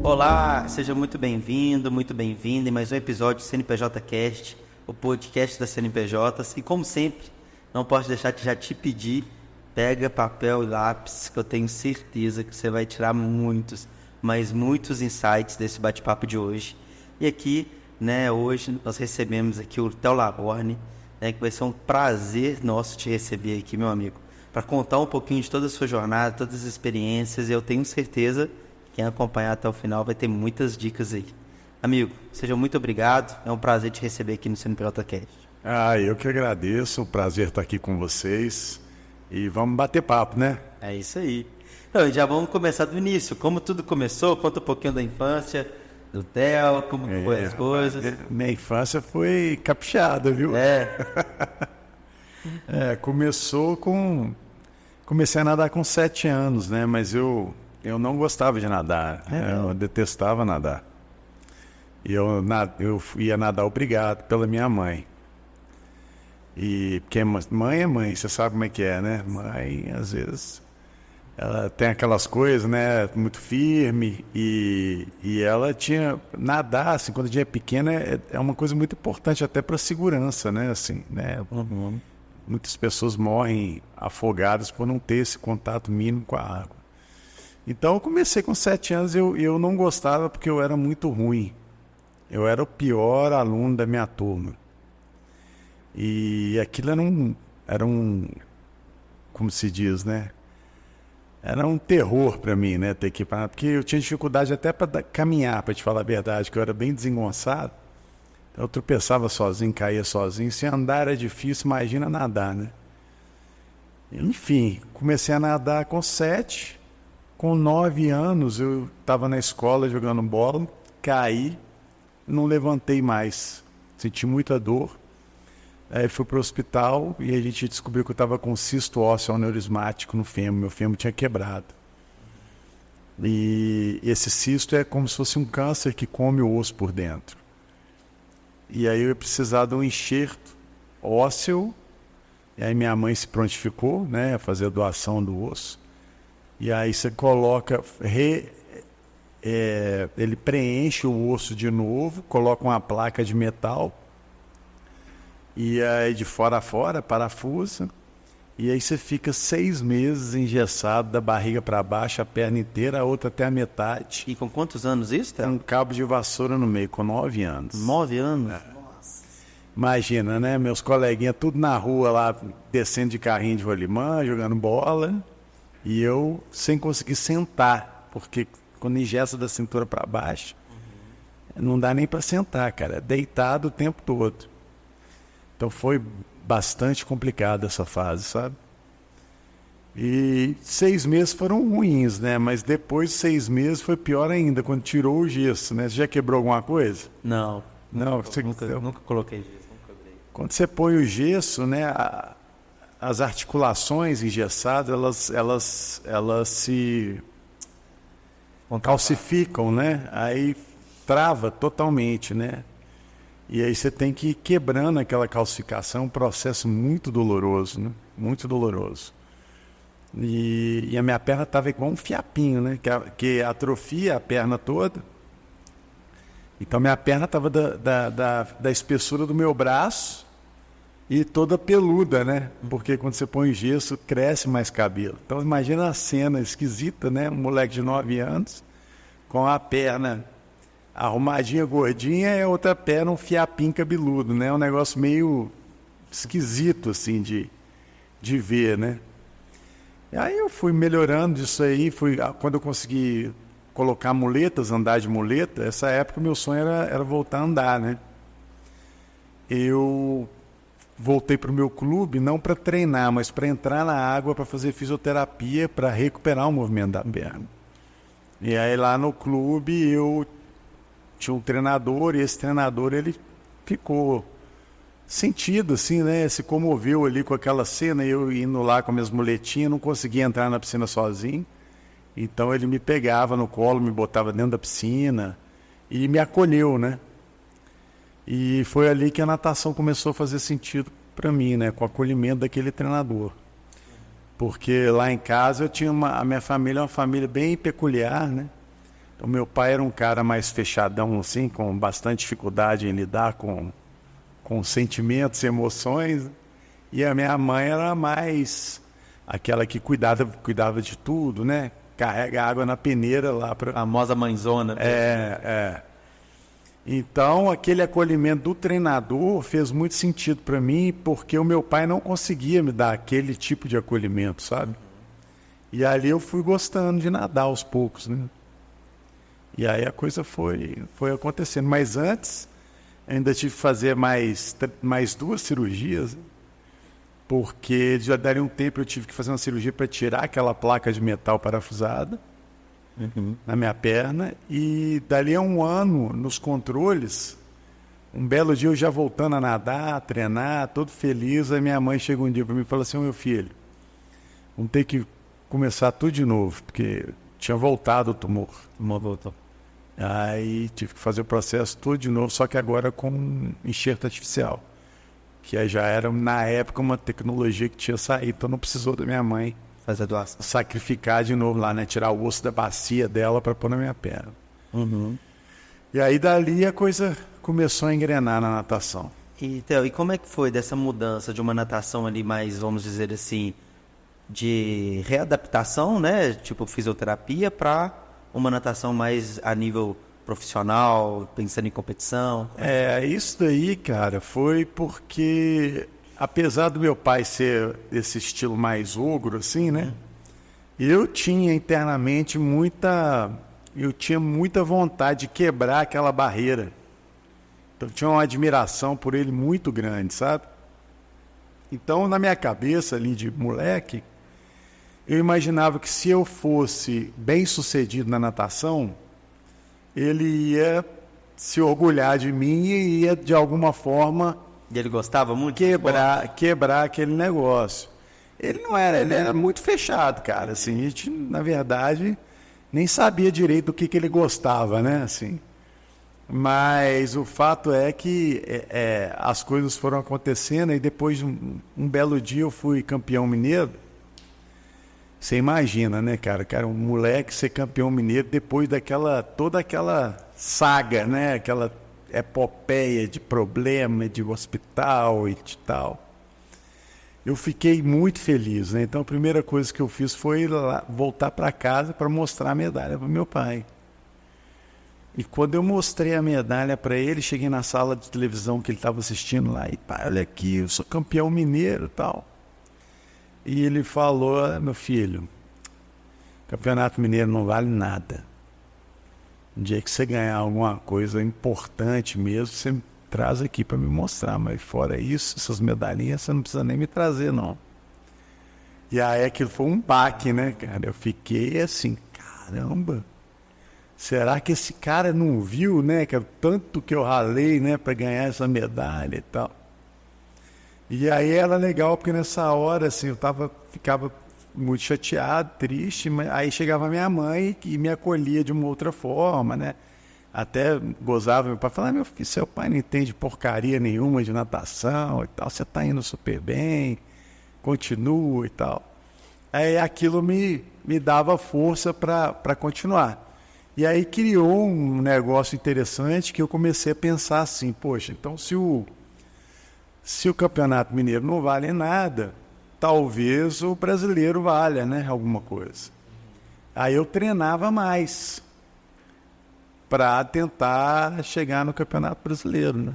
Olá, seja muito bem-vindo, muito bem-vinda em mais um episódio do CNPJ Cast, o podcast das CNPJs. E como sempre, não posso deixar de já te pedir, pega papel e lápis, que eu tenho certeza que você vai tirar muitos, mas muitos insights desse bate-papo de hoje. E aqui, hoje nós recebemos aqui o Theo Laborde, que vai ser um prazer nosso te receber aqui, meu amigo, para contar um pouquinho de toda a sua jornada, todas as experiências, e eu tenho certeza quem acompanhar até o final vai ter muitas dicas aí. Amigo, seja muito obrigado. É um prazer te receber aqui no CNPJ Cast. Eu que agradeço. Um prazer estar aqui com vocês. E vamos bater papo, né? É isso aí. Então, já vamos começar do início. Como tudo começou? Conta um pouquinho da infância, do Theo, como foi as coisas. Minha infância foi caprichada, viu? Começou com... Comecei a nadar com 7 anos, né? Mas eu não gostava de nadar, eu detestava nadar. E eu ia nadar obrigado pela minha mãe. Porque mãe é mãe, você sabe como é que é, né? Mãe, às vezes, ela tem aquelas coisas, né? Muito firme. E ela tinha... Nadar, assim, quando a gente é pequena, é uma coisa muito importante até para a segurança, né? Assim, né? Muitas pessoas morrem afogadas por não ter esse contato mínimo com a água. Então eu comecei com 7 anos e eu não gostava porque eu era muito ruim. Eu era o pior aluno da minha turma. E aquilo era um como se diz, né? Era um terror para mim, né? Ter que parar, porque eu tinha dificuldade até para caminhar, para te falar a verdade, que eu era bem desengonçado. Então eu tropeçava sozinho, caía sozinho. Se andar era difícil, imagina nadar, né? Enfim, comecei a nadar com 7. Com 9 anos, eu estava na escola jogando bola, caí, não levantei mais. Senti muita dor. Aí fui para o hospital e a gente descobriu que eu estava com cisto ósseo aneurismático no fêmur. Meu fêmur tinha quebrado. E esse cisto é como se fosse um câncer que come o osso por dentro. E aí eu ia precisar de um enxerto ósseo. E aí minha mãe se prontificou, né, a fazer a doação do osso. E aí você coloca, ele preenche o osso de novo, coloca uma placa de metal, e aí de fora a fora, parafusa, e aí você fica 6 meses engessado da barriga para baixo, a perna inteira, a outra até a metade. E com quantos anos isso, Theo? Um cabo de vassoura no meio, com 9 anos. 9 anos? Nossa. Imagina, né? Meus coleguinhas tudo na rua lá, descendo de carrinho de rolimã, jogando bola. E eu sem conseguir sentar, porque quando engessa da cintura para baixo, não dá nem para sentar, cara. É deitado o tempo todo. Então foi bastante complicado essa fase, sabe? E 6 meses foram ruins, né? Mas depois de 6 meses foi pior ainda, quando tirou o gesso, né? Você já quebrou alguma coisa? Não. Nunca coloquei gesso, nunca quebrei. Quando você põe o gesso, né? As articulações engessadas, elas se calcificam, né? Aí trava totalmente, né? E aí você tem que ir quebrando aquela calcificação, um processo muito doloroso, né? Muito doloroso. E a minha perna estava igual um fiapinho, né? Que atrofia a perna toda. Então minha perna estava da espessura do meu braço e toda peluda, né? Porque quando você põe gesso, cresce mais cabelo. Então imagina a cena esquisita, né? Um moleque de 9 anos com a perna arrumadinha, gordinha, e a outra perna um fiapinho cabeludo, né? Um negócio meio esquisito, assim, de ver, né? E aí eu fui melhorando disso aí, quando eu consegui colocar muletas, andar de muleta, essa época meu sonho era voltar a andar, né? Eu voltei para o meu clube, não para treinar, mas para entrar na água, para fazer fisioterapia, para recuperar o movimento da perna. E aí lá no clube eu tinha um treinador, e esse treinador ele ficou sentido, assim, né? Se comoveu ali com aquela cena, eu indo lá com minhas muletinhas, não conseguia entrar na piscina sozinho. Então ele me pegava no colo, me botava dentro da piscina e me acolheu, né? E foi ali que a natação começou a fazer sentido para mim, né? Com o acolhimento daquele treinador. Porque lá em casa eu tinha a minha família é uma família bem peculiar, né? Então, meu pai era um cara mais fechadão, assim, com bastante dificuldade em lidar com sentimentos e emoções. E a minha mãe era mais aquela que cuidava de tudo, né? Carrega água na peneira lá para... A famosa mãezona. É. Então, aquele acolhimento do treinador fez muito sentido para mim, porque o meu pai não conseguia me dar aquele tipo de acolhimento, sabe? E ali eu fui gostando de nadar aos poucos, né? E aí a coisa foi acontecendo. Mas antes, ainda tive que fazer mais 2 cirurgias, porque já daria um tempo eu tive que fazer uma cirurgia para tirar aquela placa de metal parafusada na minha perna. E dali a 1 ano, nos controles, um belo dia eu já voltando a nadar, a treinar, todo feliz, aí minha mãe chega um dia para mim e fala assim: meu filho, vamos ter que começar tudo de novo, porque tinha voltado o tumor. Voltou. Aí tive que fazer o processo tudo de novo, só que agora com enxerto artificial, que aí já era, na época, uma tecnologia que tinha saído, então não precisou da minha mãe Fazer a doação. sacrificar de novo lá, né? Tirar o osso da bacia dela para pôr na minha perna. E aí dali a coisa começou a engrenar na natação. E, Theo, e como é que foi dessa mudança de uma natação ali mais, vamos dizer assim, de readaptação, né? Tipo fisioterapia, para uma natação mais a nível profissional, pensando em competição? Isso daí, cara, foi porque, apesar do meu pai ser desse estilo mais ogro, assim, né? Eu tinha internamente muita vontade de quebrar aquela barreira. Então, eu tinha uma admiração por ele muito grande, sabe? Então, na minha cabeça ali de moleque, eu imaginava que se eu fosse bem sucedido na natação, ele ia se orgulhar de mim e ia, de alguma forma, E ele gostava muito? quebrar aquele negócio. Ele era muito fechado, cara. Assim, a gente, na verdade, nem sabia direito do que ele gostava, né? Assim. Mas o fato é que as coisas foram acontecendo e depois de um belo dia eu fui campeão mineiro. Você imagina, né, cara? Cara, um moleque ser campeão mineiro depois toda aquela saga, né? Aquela epopeia de problema, de hospital e de tal. Eu fiquei muito feliz, né? Então a primeira coisa que eu fiz foi voltar para casa para mostrar a medalha para meu pai. E quando eu mostrei a medalha para ele, cheguei na sala de televisão que ele estava assistindo lá e, pai, olha aqui, eu sou campeão mineiro e tal. E ele falou: meu filho, campeonato mineiro não vale nada. Um dia que você ganhar alguma coisa importante mesmo, você me traz aqui para me mostrar. Mas fora isso, essas medalhinhas, você não precisa nem me trazer, não. E aí aquilo foi um baque, né, cara? Eu fiquei assim, caramba, será que esse cara não viu, né, que tanto que eu ralei, né, para ganhar essa medalha e tal? E aí era legal, porque nessa hora, assim, ficava muito chateado, triste, mas aí chegava minha mãe e me acolhia de uma outra forma, né? Até gozava meu pai, falava: meu filho, seu pai não entende porcaria nenhuma de natação e tal, você está indo super bem, continua e tal. Aí aquilo me dava força para continuar. E aí criou um negócio interessante que eu comecei a pensar assim: poxa, então se o Campeonato Mineiro não vale nada, talvez o brasileiro valha, né, alguma coisa. Aí eu treinava mais para tentar chegar no Campeonato Brasileiro, né?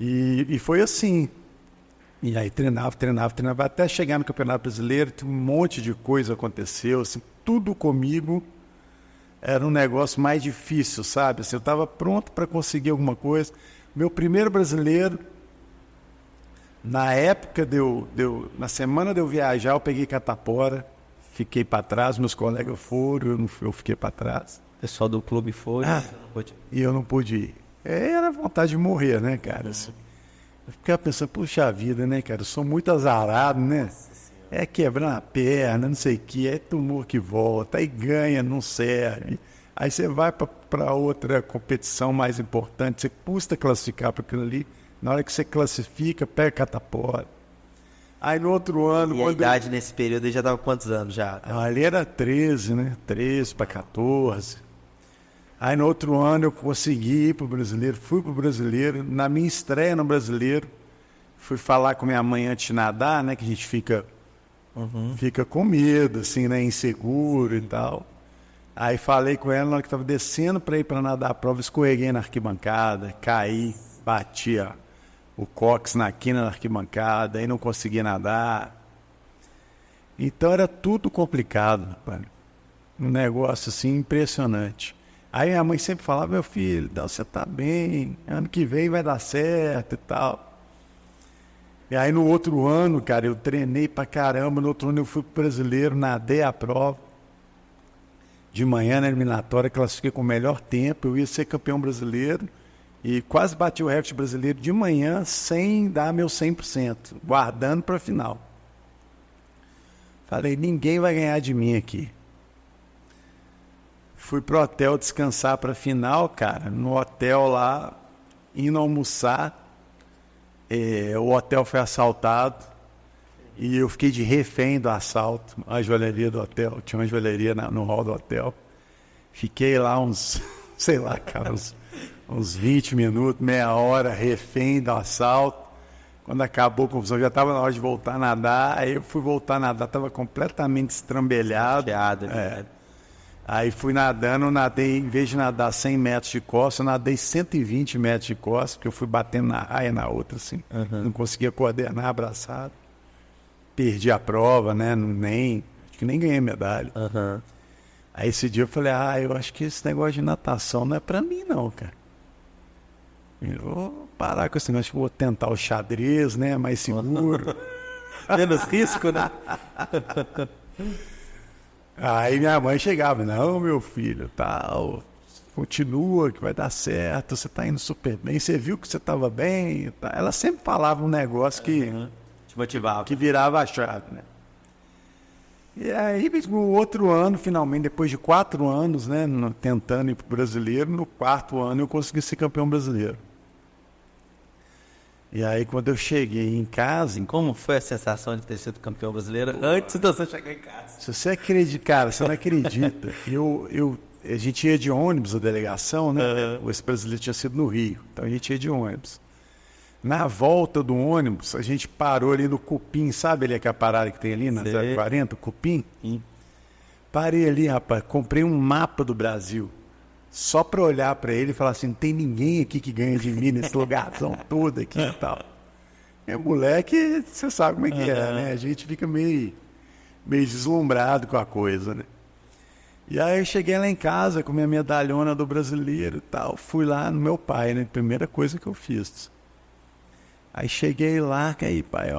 E foi assim. E aí treinava, até chegar no Campeonato Brasileiro. Um monte de coisa aconteceu, assim, tudo comigo era um negócio mais difícil, sabe? Assim, eu estava pronto para conseguir alguma coisa. Meu primeiro brasileiro, na época na semana de eu viajar, eu peguei catapora, fiquei para trás, meus colegas foram, eu fiquei para trás. O pessoal do clube foi, E eu não pude ir. Era vontade de morrer, né, cara? Assim, eu ficava pensando, puxa vida, né, cara? Eu sou muito azarado, né? É quebrar a perna, não sei o que, é tumor que volta, aí ganha, não serve. Aí você vai para outra competição mais importante, você custa classificar para aquilo ali. Na hora que você classifica, pega catapora. Aí no outro ano... E a idade nesse período ele já estava quantos anos já? Ali era 13, né? 13 para 14. Aí no outro ano eu consegui ir pro Brasileiro, fui pro Brasileiro. Na minha estreia no Brasileiro, fui falar com minha mãe antes de nadar, né? Que a gente fica com medo, assim, né? Inseguro e tal. Aí falei com ela, na hora que estava descendo para ir para nadar a prova, escorreguei na arquibancada, caí, bati o cóccix na quina da arquibancada, aí não conseguia nadar. Então era tudo complicado, rapaz. Um negócio assim impressionante. Aí minha mãe sempre falava, meu filho, você tá bem, ano que vem vai dar certo e tal. E aí no outro ano, cara, eu treinei pra caramba, no outro ano eu fui pro Brasileiro, nadei a prova. De manhã na eliminatória, classifiquei com o melhor tempo, eu ia ser campeão brasileiro e quase bati o recorde brasileiro de manhã sem dar meu 100%, guardando para a final. Falei, ninguém vai ganhar de mim aqui. Fui pro hotel descansar para a final, cara, no hotel lá, indo almoçar, o hotel foi assaltado e eu fiquei de refém do assalto, a joalheria do hotel, tinha uma joalheria no hall do hotel. Fiquei lá uns, sei lá, cara, uns 20 minutos, meia hora, refém do assalto. Quando acabou a confusão, já estava na hora de voltar a nadar, aí eu fui voltar a nadar, estava completamente estrambelhado. Né? Aí fui nadando, nadei, em vez de nadar 100 metros de costa, eu nadei 120 metros de costa, porque eu fui batendo na raia na outra, assim. Não conseguia coordenar, abraçado. Perdi a prova, né? Acho que nem ganhei medalha. Aí esse dia eu falei, eu acho que esse negócio de natação não é pra mim não, cara. Eu vou parar com esse negócio, vou tentar o xadrez, né? Mais seguro. Menos risco, né? Aí minha mãe chegava, não, meu filho, tal, continua que vai dar certo, você tá indo super bem, você viu que você tava bem. Tá? Ela sempre falava um negócio que... Te motivava. Que virava a chave, né? E aí, no outro ano, finalmente, depois de 4 anos, né, tentando ir pro Brasileiro, no 4º ano eu consegui ser campeão brasileiro. E aí, quando eu cheguei em casa... Como foi a sensação de ter sido campeão brasileiro antes de você chegar em casa? Se você acredita, cara, você não acredita. A gente ia de ônibus, a delegação, né? Esse brasileiro tinha sido no Rio, então a gente ia de ônibus. Na volta do ônibus, a gente parou ali no Cupim, sabe ali aquela parada que tem ali na 040, o Cupim? Parei ali, rapaz, comprei um mapa do Brasil, só para olhar para ele e falar assim, não tem ninguém aqui que ganha de mim nesse lugarzão todo aqui e tal. É moleque, você sabe como é que é, né? A gente fica meio deslumbrado com a coisa, né? E aí eu cheguei lá em casa com minha medalhona do Brasileiro e tal, fui lá no meu pai, né? Primeira coisa que eu fiz. Aí cheguei lá, que aí, pai,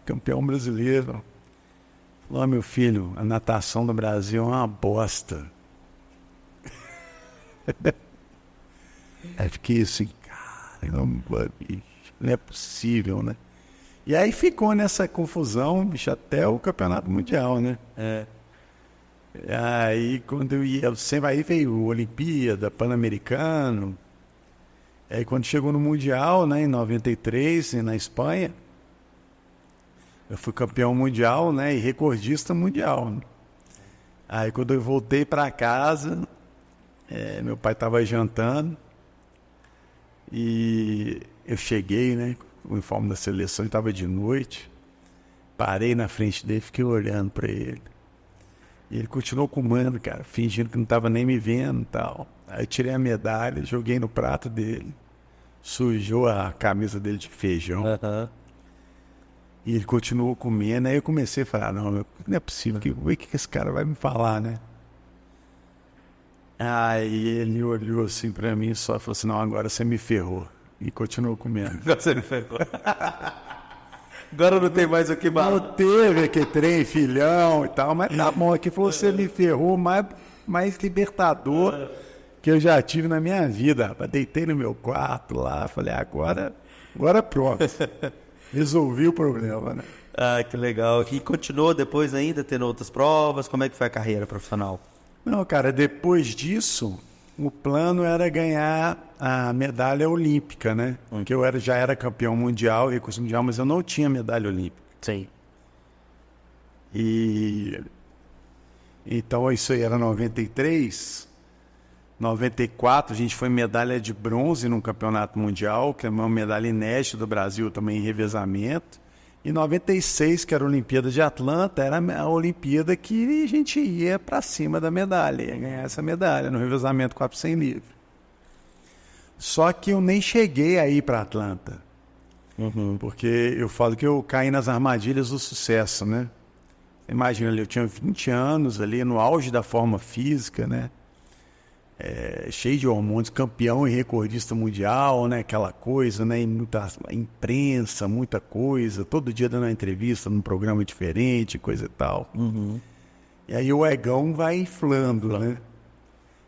campeão brasileiro. Falou, meu filho, a natação do Brasil é uma bosta. Aí fiquei assim, caramba, bicho, não é possível, né? E aí ficou nessa confusão, bicho, até o campeonato mundial, né? Aí quando eu ia, aí veio Olimpíada, Pan-Americano. Aí quando chegou no Mundial, né, em 93, na Espanha, eu fui campeão mundial, né, e recordista mundial. Né? Aí quando eu voltei para casa, meu pai estava jantando e eu cheguei, né, com o uniforme da seleção, estava de noite, parei na frente dele, fiquei olhando para ele. E ele continuou comendo, cara, fingindo que não estava nem me vendo e tal. Aí eu tirei a medalha, joguei no prato dele, sujou a camisa dele de feijão. E ele continuou comendo. Aí eu comecei a falar, não é possível, o que esse cara vai me falar, né? Aí ele olhou assim pra mim e só falou assim, não, agora você me ferrou. E continuou comendo. Agora você me ferrou. Agora não tem mais o que falar. Não teve que trem, filhão e tal, mas tá bom, aqui você me ferrou, mais libertador que eu já tive na minha vida, rapaz. Deitei no meu quarto lá, falei, agora pronto. Resolvi o problema, né? Que legal. E continuou depois ainda tendo outras provas? Como é que foi a carreira profissional? Não, cara, depois disso, o plano era ganhar a medalha olímpica, né? Porque eu já era campeão mundial, recurso mundial, mas eu não tinha medalha olímpica. Sim. E então isso aí era 93. 94 a gente foi medalha de bronze num campeonato mundial, que é uma medalha inédita do Brasil também em revezamento. E 96, que era a Olimpíada de Atlanta, era a Olimpíada que a gente ia para cima da medalha, ia ganhar essa medalha no revezamento 400 livre. Só que eu nem cheguei a ir para Atlanta, porque eu falo que eu caí nas armadilhas do sucesso, né? Imagina ali, eu tinha 20 anos ali, no auge da forma física, né? Cheio de hormônios, campeão e recordista mundial, né? Aquela coisa, né? E muita imprensa, muita coisa, todo dia dando uma entrevista num programa diferente, coisa e tal. E aí o egão vai inflando, né?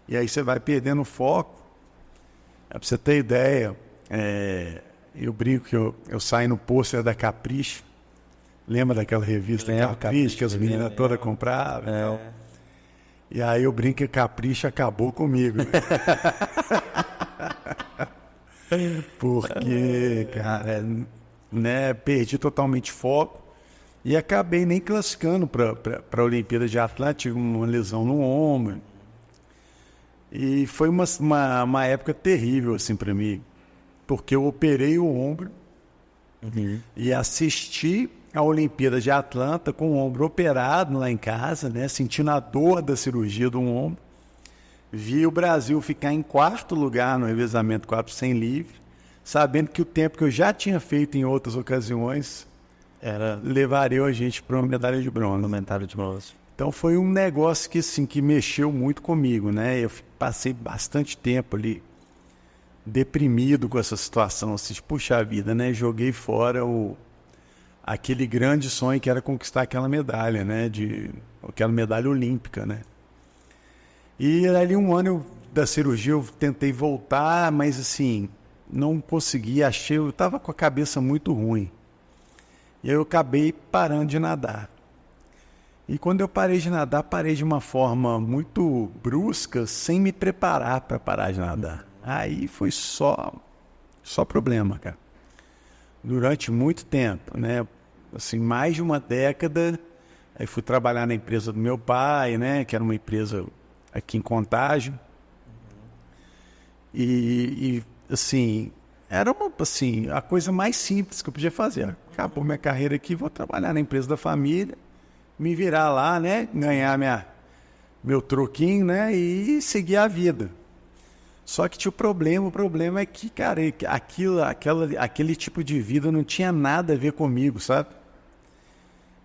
E aí você vai perdendo o foco. Pra você ter ideia, eu brinco que eu saio no pôster da Capricho. Lembra daquela revista Capricho que as meninas todas compravam? Então. E aí eu brinco que Capricho acabou comigo. Né? Porque, cara, né, perdi totalmente foco e acabei nem classificando para a Olimpíada de Atlanta, tive uma lesão no ombro. E foi uma época terrível assim para mim, porque eu operei o ombro e assisti a Olimpíada de Atlanta com o ombro operado lá em casa, né, sentindo a dor da cirurgia do ombro. Vi o Brasil ficar em 4º lugar no revezamento 400 livre, sabendo que o tempo que eu já tinha feito em outras ocasiões levaria a gente para uma medalha de bronze. Então foi um negócio que, assim, que mexeu muito comigo, né? Eu passei bastante tempo ali deprimido com essa situação, assim, puxa vida, né? Joguei fora aquele grande sonho que era conquistar aquela medalha, né? Aquela medalha olímpica, né? E ali um ano da cirurgia eu tentei voltar, mas assim, não consegui, eu estava com a cabeça muito ruim. E aí eu acabei parando de nadar. E quando eu parei de nadar, parei de uma forma muito brusca, sem me preparar para parar de nadar. Aí foi só problema, cara. Durante muito tempo, né? Assim, mais de uma década. Aí fui trabalhar na empresa do meu pai, né? Que era uma empresa aqui em Contagem. E assim, era a coisa mais simples que eu podia fazer. Acabou minha carreira aqui, vou trabalhar na empresa da família, me virar lá, né? Ganhar meu troquinho, né? E seguir a vida. Só que tinha o problema é que, cara, aquele tipo de vida não tinha nada a ver comigo, sabe?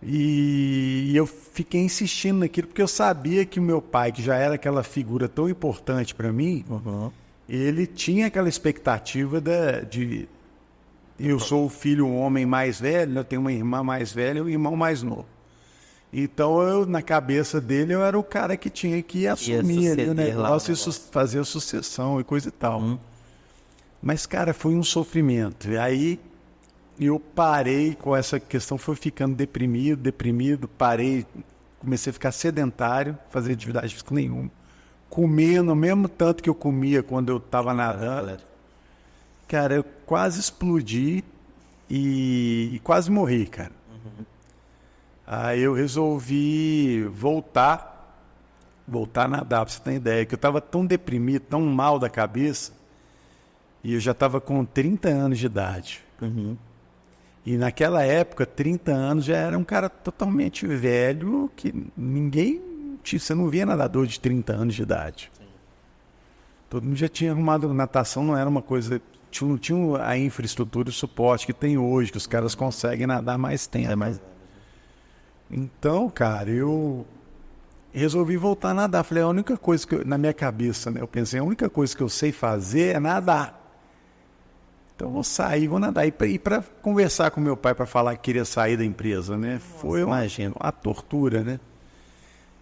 E eu fiquei insistindo naquilo, porque eu sabia que o meu pai, que já era aquela figura tão importante para mim, ele tinha aquela expectativa de... Eu sou o filho, um homem mais velho, eu tenho uma irmã mais velha e um irmão mais novo. Então, na cabeça dele, eu era o cara que tinha que assumir ali o negócio e fazer a sucessão e coisa e tal. Mas, cara, foi um sofrimento. E aí, eu parei com essa questão, foi ficando deprimido, parei, comecei a ficar sedentário, fazer atividade física nenhuma. Comendo o mesmo tanto que eu comia quando eu estava nadando. Cara, eu quase explodi e quase morri, cara. Aí eu resolvi voltar a nadar, pra você ter ideia, que eu estava tão deprimido, tão mal da cabeça, e eu já estava com 30 anos de idade. E naquela época, 30 anos já era um cara totalmente velho, que você não via nadador de 30 anos de idade. Todo mundo já tinha arrumado natação, não era uma coisa... Não tinha a infraestrutura e o suporte que tem hoje, que os caras conseguem nadar mais tempo. Então, cara, eu resolvi voltar a nadar. Falei, a única coisa na minha cabeça, né? Eu pensei, a única coisa que eu sei fazer é nadar. Então, vou sair, vou nadar. E para conversar com meu pai, para falar que queria sair da empresa, né? Foi uma tortura, né?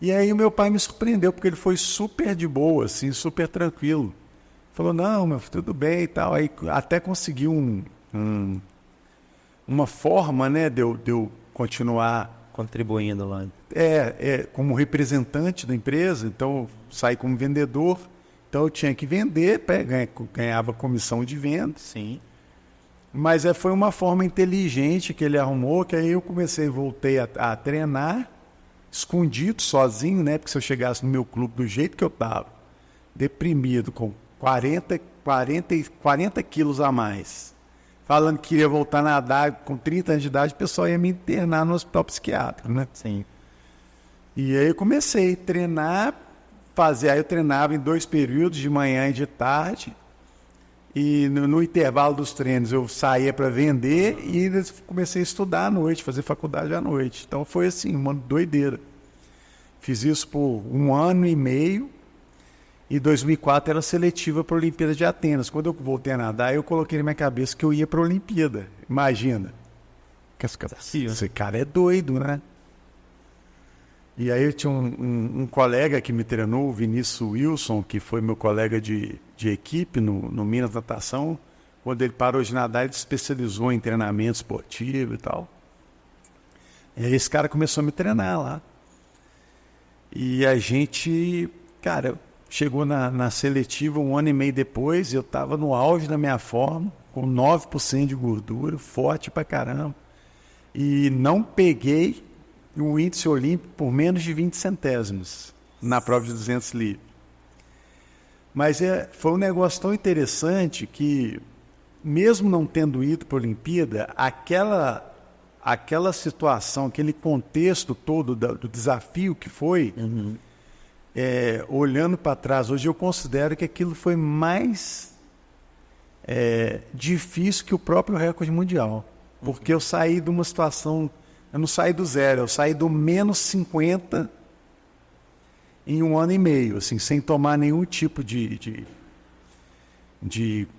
E aí o meu pai me surpreendeu, porque ele foi super de boa, assim, super tranquilo. Falou, não, meu filho, tudo bem e tal. Aí até conseguiu uma forma, né, de eu continuar contribuindo lá. Como representante da empresa, então eu saí como vendedor, então eu tinha que vender, ganhava comissão de venda. Sim. Mas foi uma forma inteligente que ele arrumou, que aí eu voltei a treinar, escondido, sozinho, né? Porque se eu chegasse no meu clube do jeito que eu estava, deprimido, com 40 quilos a mais, falando que queria voltar a nadar com 30 anos de idade, o pessoal ia me internar no hospital psiquiátrico, né? Sim. E aí eu comecei a treinar, aí eu treinava em 2 períodos, de manhã e de tarde, e no intervalo dos treinos eu saía para vender e comecei a estudar à noite, fazer faculdade à noite. Então foi assim, uma doideira. Fiz isso por 1 ano e meio, e 2004 era seletiva para a Olimpíada de Atenas. Quando eu voltei a nadar, eu coloquei na minha cabeça que eu ia para a Olimpíada. Imagina. Esse cara é doido, né? E aí eu tinha um colega que me treinou, o Vinícius Wilson, que foi meu colega de equipe no Minas Natação. Quando ele parou de nadar, ele se especializou em treinamento esportivo e tal. E aí esse cara começou a me treinar lá. E a gente, cara, chegou na seletiva 1 ano e meio depois, eu estava no auge da minha forma, com 9% de gordura, forte pra caramba. E não peguei o índice olímpico por menos de 20 centésimos na prova de 200 livres. Mas foi um negócio tão interessante que, mesmo não tendo ido para a Olimpíada, aquela situação, aquele contexto todo do desafio que foi, olhando para trás, hoje eu considero que aquilo foi mais difícil que o próprio recorde mundial. Porque eu saí de uma situação... Eu não saí do zero, eu saí do menos 50 em 1 ano e meio, assim, sem tomar nenhum tipo de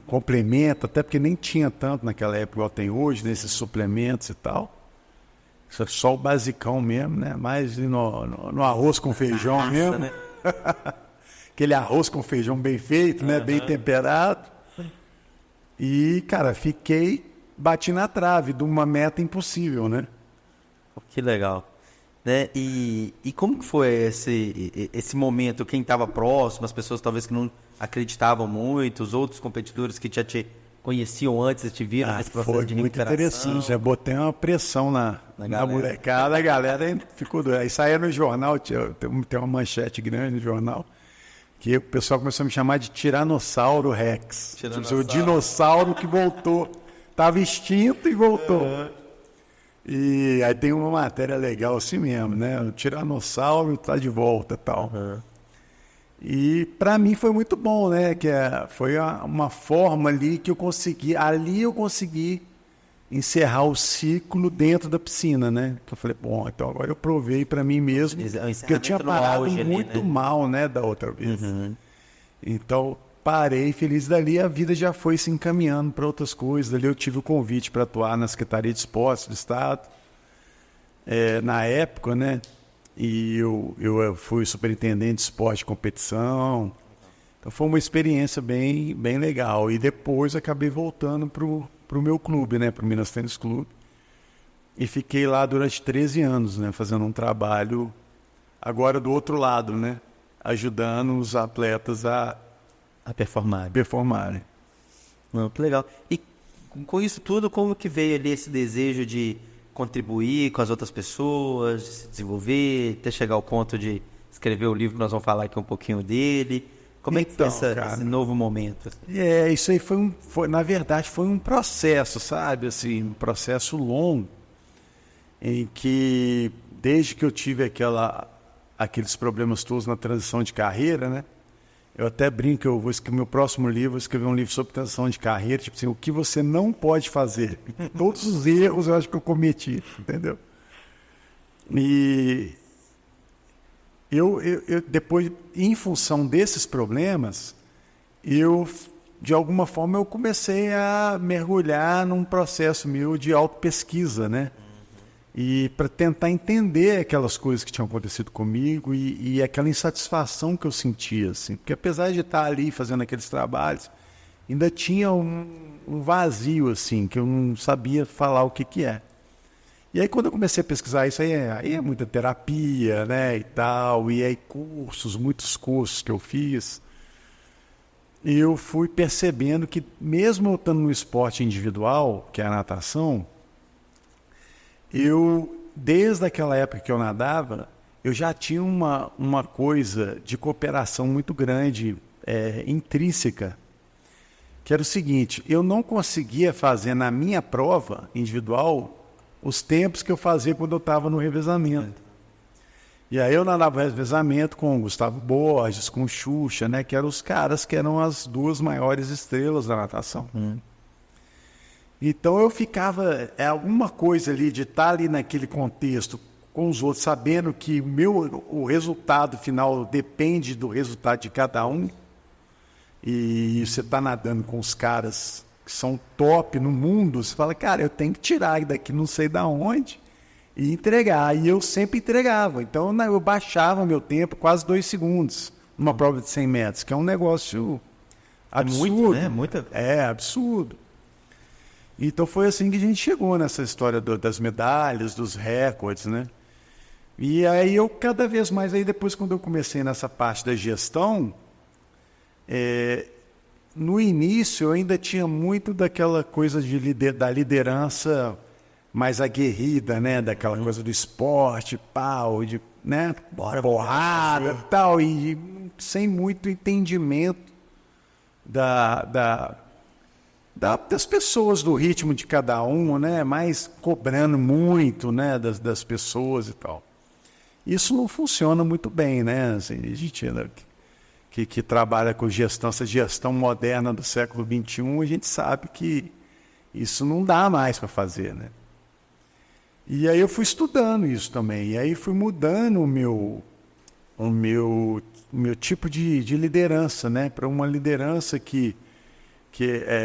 complemento, até porque nem tinha tanto naquela época igual tem hoje, nesses suplementos e tal. Só o basicão mesmo, né? Mais no arroz com feijão massa, mesmo. Né? Aquele arroz com feijão bem feito, né? Bem temperado. E, cara, bati na trave de uma meta impossível, né? Que legal. Né? E como que foi esse momento? Quem estava próximo, as pessoas talvez que não acreditavam muito, os outros competidores que já te conheciam antes, te viram nesse processo de recuperação? Foi muito interessante. Já botei uma pressão na molecada, a galera ficou doida. Aí saía no jornal, tem uma manchete grande no jornal, que o pessoal começou a me chamar de Tiranossauro Rex. O dinossauro que voltou. Estava extinto e voltou. E aí tem uma matéria legal assim mesmo, né? O Tiranossauro está de volta e tal. E para mim foi muito bom, né? Que foi uma forma ali que eu consegui encerrar o ciclo dentro da piscina, né? Eu falei, bom, então agora eu provei para mim mesmo que eu tinha parado muito mal, né? Da outra vez. Então parei feliz dali, a vida já foi se encaminhando para outras coisas. Dali eu tive o convite para atuar na Secretaria de Esportes do Estado, na época, né? E eu fui superintendente de esporte de competição. Então foi uma experiência bem, bem legal. E depois acabei voltando para o meu clube, né? Para o Minas Tênis Clube. E fiquei lá durante 13 anos, né? Fazendo um trabalho, agora do outro lado, né? Ajudando os atletas a performarem. Muito legal. E com isso tudo, como que veio ali esse desejo de contribuir com as outras pessoas, de se desenvolver, até chegar ao ponto de escrever o livro, nós vamos falar aqui um pouquinho dele. Como é que foi esse novo momento? Isso aí na verdade, foi um processo, sabe? Assim, um processo longo, em que, desde que eu tive aqueles problemas todos na transição de carreira, né? Eu até brinco, eu vou escrever meu próximo livro, vou escrever um livro sobre transição de carreira, tipo assim, o que você não pode fazer. Todos os erros eu acho que eu cometi, entendeu? E eu depois, em função desses problemas, de alguma forma, eu comecei a mergulhar num processo meu de autopesquisa, né? E para tentar entender aquelas coisas que tinham acontecido comigo e aquela insatisfação que eu sentia, assim. Porque apesar de estar ali fazendo aqueles trabalhos, ainda tinha um vazio, assim, que eu não sabia falar o que é. E aí quando eu comecei a pesquisar isso, aí é muita terapia, né, e tal, e aí muitos cursos que eu fiz, e eu fui percebendo que mesmo eu estando no esporte individual, que é a natação, desde aquela época que eu nadava, eu já tinha uma coisa de cooperação muito grande, intrínseca, que era o seguinte: eu não conseguia fazer na minha prova individual os tempos que eu fazia quando eu estava no revezamento. E aí eu nadava revezamento com o Gustavo Borges, com o Xuxa, né, que eram os caras que eram as duas maiores estrelas da natação. Então eu ficava, alguma coisa ali de estar ali naquele contexto com os outros, sabendo que o resultado final depende do resultado de cada um, e você está nadando com os caras que são top no mundo, você fala, cara, eu tenho que tirar daqui não sei da onde e entregar. E eu sempre entregava. Então eu baixava meu tempo quase 2 segundos numa prova de 100 metros, que é um negócio absurdo. Muito, né? Muita... absurdo. Então foi assim que a gente chegou nessa história das medalhas, dos recordes, né? E aí eu cada vez mais, aí depois quando eu comecei nessa parte da gestão, no início eu ainda tinha muito daquela coisa da liderança mais aguerrida, né? Daquela coisa do esporte, pau, né? Porrada e tal, e sem muito entendimento das pessoas, do ritmo de cada um, né? Mais cobrando muito, né? Das pessoas e tal. Isso não funciona muito bem, né? Assim, a gente que trabalha com gestão, essa gestão moderna do século XXI, a gente sabe que isso não dá mais para fazer, né? E aí eu fui estudando isso também, e aí fui mudando o meu tipo de liderança, né? Para uma liderança que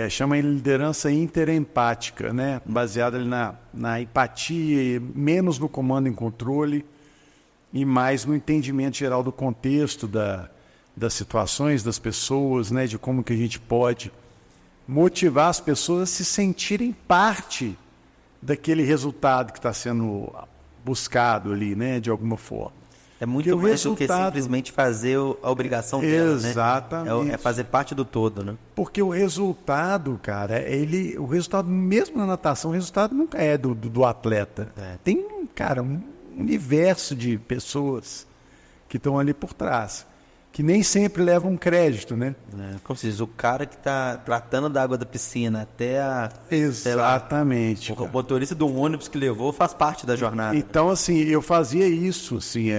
chama de liderança interempática, né? Baseada ali na empatia, menos no comando e controle, e mais no entendimento geral do contexto das situações, das pessoas, né? De como que a gente pode motivar as pessoas a se sentirem parte daquele resultado que está sendo buscado ali, né? De alguma forma. É muito mais do que simplesmente fazer a obrigação dela, né? Exatamente. É fazer parte do todo, né? Porque o resultado, cara, o resultado, mesmo na natação, o resultado nunca é do atleta. Tem, cara, um universo de pessoas que estão ali por trás, que nem sempre levam crédito, né? Como se diz, o cara que está tratando da água da piscina até Exatamente. O motorista do ônibus que levou faz parte da jornada. Então, assim, eu fazia isso, assim,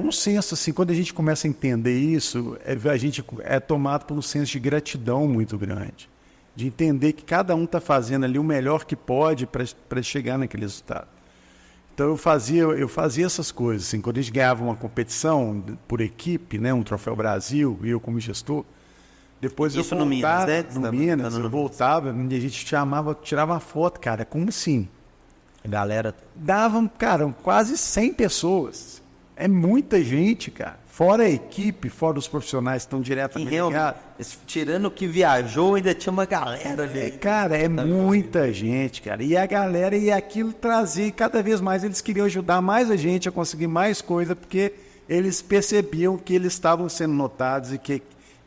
um senso, assim, quando a gente começa a entender isso, a gente é tomado por um senso de gratidão muito grande, de entender que cada um está fazendo ali o melhor que pode para chegar naquele resultado. Então eu fazia essas coisas, assim, quando a gente ganhava uma competição por equipe, né, um Troféu Brasil, e eu como gestor, depois isso eu voltava, no Minas, eu voltava, e a gente tirava uma foto, cara, como assim? A galera... Davam, cara, quase 100 pessoas. É muita gente, cara. Fora a equipe, fora os profissionais que estão diretamente ligados. Tirando o que viajou, ainda tinha uma galera ali. Cara, muita gente, cara. E a galera, e aquilo trazia, cada vez mais eles queriam ajudar mais a gente a conseguir mais coisa, porque eles percebiam que eles estavam sendo notados e que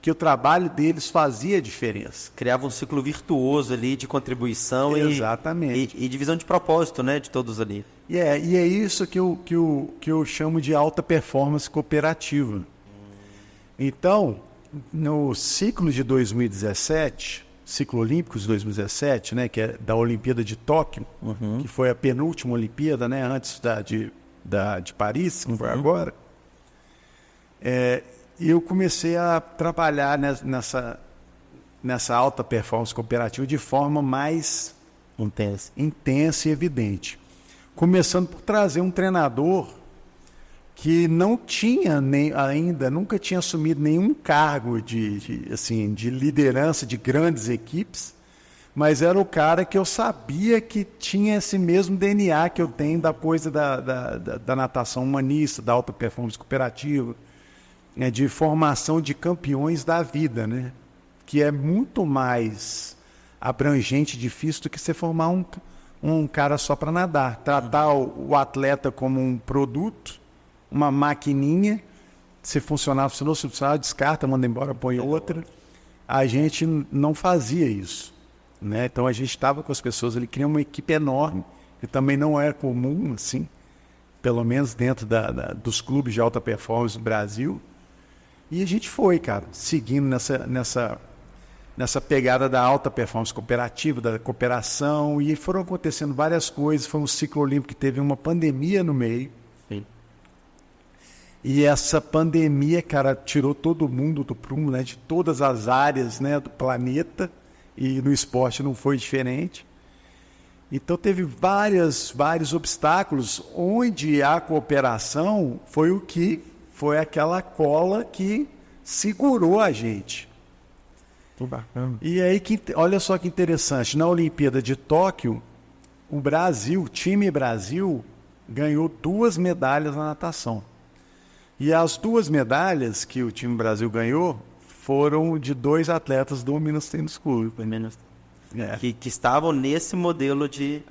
o trabalho deles fazia diferença. Criava um ciclo virtuoso ali de contribuição. Exatamente. E divisão de propósito, né, de todos ali. E é isso que eu chamo de alta performance cooperativa. Então, no ciclo de 2017, ciclo olímpico de 2017, né, que é da Olimpíada de Tóquio, que foi a penúltima Olimpíada, né, antes de Paris, que foi agora, eu comecei a trabalhar nessa alta performance cooperativa de forma mais intensa e evidente. Começando por trazer um treinador que não tinha nunca tinha assumido nenhum cargo de liderança de grandes equipes, mas era o cara que eu sabia que tinha esse mesmo DNA que eu tenho da coisa da natação humanista, da alta performance cooperativa, de formação de campeões da vida, né? Que é muito mais abrangente e difícil do que você formar um cara só para nadar. Tratar o atleta como um produto, uma maquininha, se funcionar, funcionou, se funcionar, descarta, manda embora, põe outra. A gente não fazia isso, né? Então a gente estava com as pessoas, ele cria uma equipe enorme, que também não é comum, assim, pelo menos dentro dos clubes de alta performance do Brasil. E a gente foi, cara, seguindo nessa pegada da alta performance cooperativa, da cooperação, e foram acontecendo várias coisas. Foi um ciclo olímpico que teve uma pandemia no meio. Sim. E essa pandemia, cara, tirou todo mundo do prumo, né, de todas as áreas, né, do planeta, e no esporte não foi diferente. Então teve vários obstáculos, onde a cooperação foi aquela cola que segurou a gente. Que bacana. E aí, olha só que interessante, na Olimpíada de Tóquio, o time Brasil, ganhou 2 medalhas na natação. E as 2 medalhas que o time Brasil ganhou foram de 2 atletas do Minas Tênis Clube. Que estavam nesse modelo de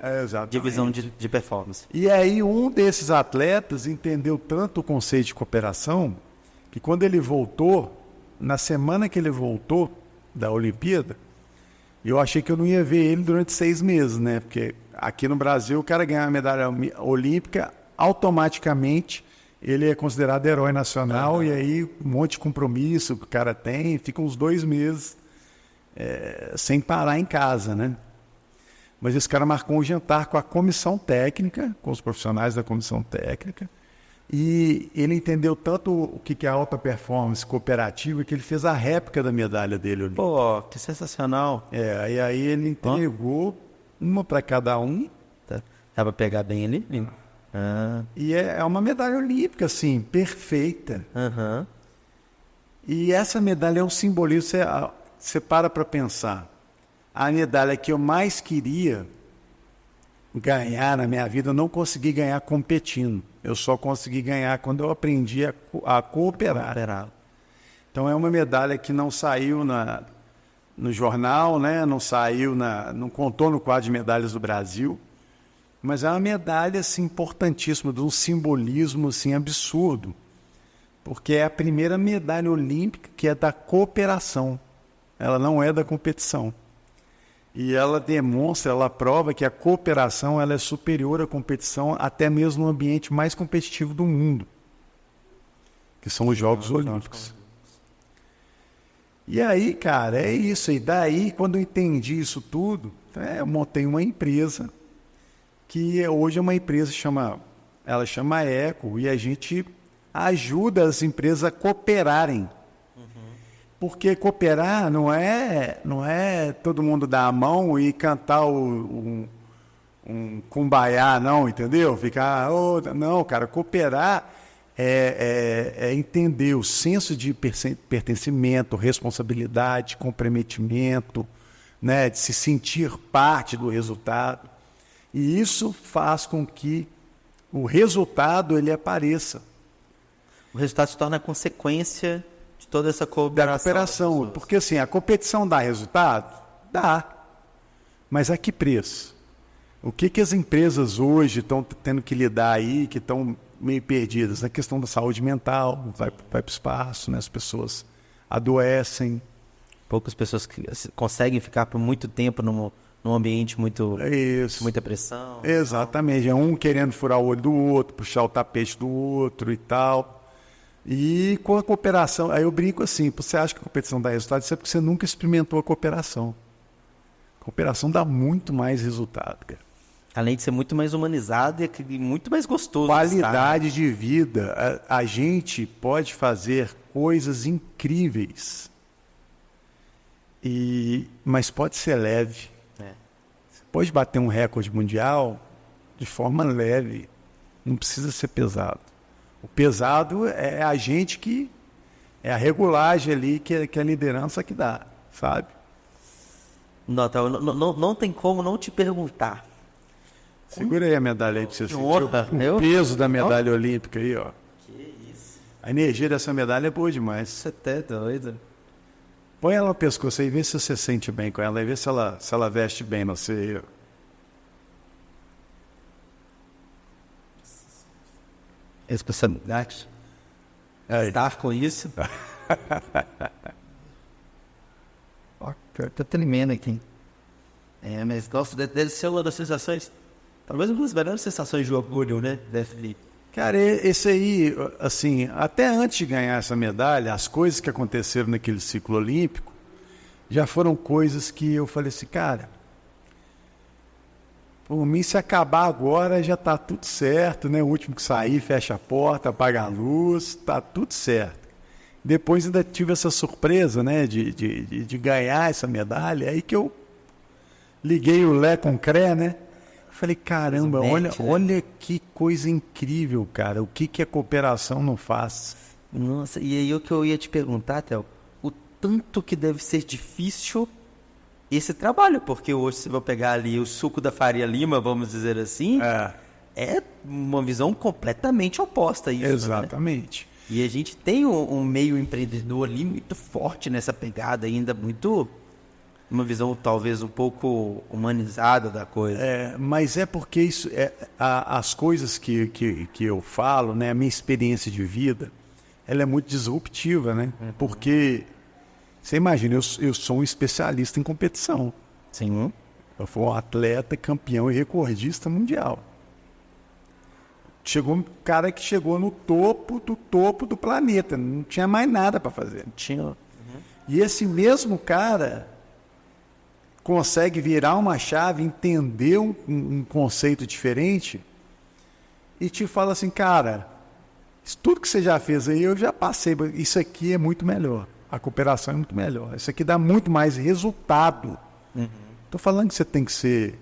divisão de performance. E aí um desses atletas entendeu tanto o conceito de cooperação que quando ele voltou, na semana que ele voltou da Olimpíada, eu achei que eu não ia ver ele durante 6 meses, né? Porque aqui no Brasil o cara ganhar a medalha olímpica, automaticamente ele é considerado herói nacional, e aí um monte de compromisso que o cara tem, fica uns 2 meses sem parar em casa, né? Mas esse cara marcou um jantar com a comissão técnica, com os profissionais da comissão técnica, e ele entendeu tanto o que é alta performance cooperativa que ele fez a réplica da medalha dele. Pô, que sensacional. E aí ele entregou uma para cada um. Dá para pegar bem ali? E é uma medalha olímpica, assim, perfeita. Uhum. E essa medalha é um simbolismo. Você para pensar. A medalha que eu mais queria ganhar na minha vida, eu não consegui ganhar competindo. Eu só consegui ganhar quando eu aprendi a cooperar. Então é uma medalha que não saiu no jornal, né? Não contou no quadro de medalhas do Brasil, mas é uma medalha assim, importantíssima, de um simbolismo assim, absurdo, porque é a primeira medalha olímpica que é da cooperação. Ela não é da competição. E ela demonstra, ela prova que a cooperação ela é superior à competição, até mesmo no ambiente mais competitivo do mundo, que são os Jogos Olímpicos. E aí, cara, é isso. E daí, quando eu entendi isso tudo, eu montei uma empresa, que hoje é uma empresa ela chama Eco, e a gente ajuda as empresas a cooperarem. Porque cooperar não é todo mundo dar a mão e cantar um kumbaya, não, entendeu? Ficar, não, cara, cooperar é entender o senso de pertencimento, responsabilidade, comprometimento, né, de se sentir parte do resultado. E isso faz com que o resultado ele apareça. O resultado se torna consequência de toda essa cooperação. Porque assim, a competição dá resultado? Dá. Mas a que preço? O que as empresas hoje estão tendo que lidar aí, que estão meio perdidas? A questão da saúde mental, vai para o espaço, né? As pessoas adoecem. Poucas pessoas conseguem ficar por muito tempo num ambiente muita pressão. Exatamente. É um querendo furar o olho do outro, puxar o tapete do outro e tal. E com a cooperação, aí eu brinco assim, você acha que a competição dá resultado? Isso é porque você nunca experimentou a cooperação. A cooperação dá muito mais resultado, cara. Além de ser muito mais humanizado e muito mais gostoso. Qualidade de vida. A gente pode fazer coisas incríveis, mas pode ser leve. Você pode bater um recorde mundial de forma leve. Não precisa ser pesado. O pesado é a gente que... É a regulagem ali que a liderança que dá, sabe? Não tem como não te perguntar. Segura aí a medalha aí pra você sentir o peso da medalha olímpica aí, ó. Que isso. A energia dessa medalha é boa demais. Você é doido. Põe ela no pescoço aí, vê se você sente bem com ela, e vê se ela veste bem no você. Responsabilidade. Estar com isso. Tá tremendo aqui. Mas gosto deve ser uma das sensações, talvez uma das melhores sensações de orgulho, né? Cara, esse aí, assim, até antes de ganhar essa medalha, as coisas que aconteceram naquele ciclo olímpico já foram coisas que eu falei assim, cara, por mim, se acabar agora, já tá tudo certo, né? O último que sair, fecha a porta, apaga a luz, tá tudo certo. Depois ainda tive essa surpresa, né, de ganhar essa medalha, aí que eu liguei o Lé com o Cré, né? Falei, caramba, olha que coisa incrível, cara. O que a cooperação não faz? Nossa, e aí o que eu ia te perguntar, Theo, o tanto que deve ser difícil esse trabalho, porque hoje se eu pegar ali o suco da Faria Lima, vamos dizer assim, é uma visão completamente oposta a isso. Exatamente. Né? E a gente tem um meio empreendedor ali muito forte nessa pegada ainda, muito... uma visão talvez um pouco humanizada da coisa. Mas é porque isso, as coisas que eu falo, né, a minha experiência de vida, ela é muito disruptiva, né? Uhum. Porque, você imagina, eu sou um especialista em competição. Sim. Eu fui um atleta, campeão e recordista mundial. Chegou um cara que chegou no topo do planeta, não tinha mais nada para fazer. Tinha. Uhum. E esse mesmo cara consegue virar uma chave, entender um conceito diferente e te fala assim, cara, isso tudo que você já fez aí, eu já passei, isso aqui é muito melhor, a cooperação é muito melhor, isso aqui dá muito mais resultado. Tô falando que você tem que ser,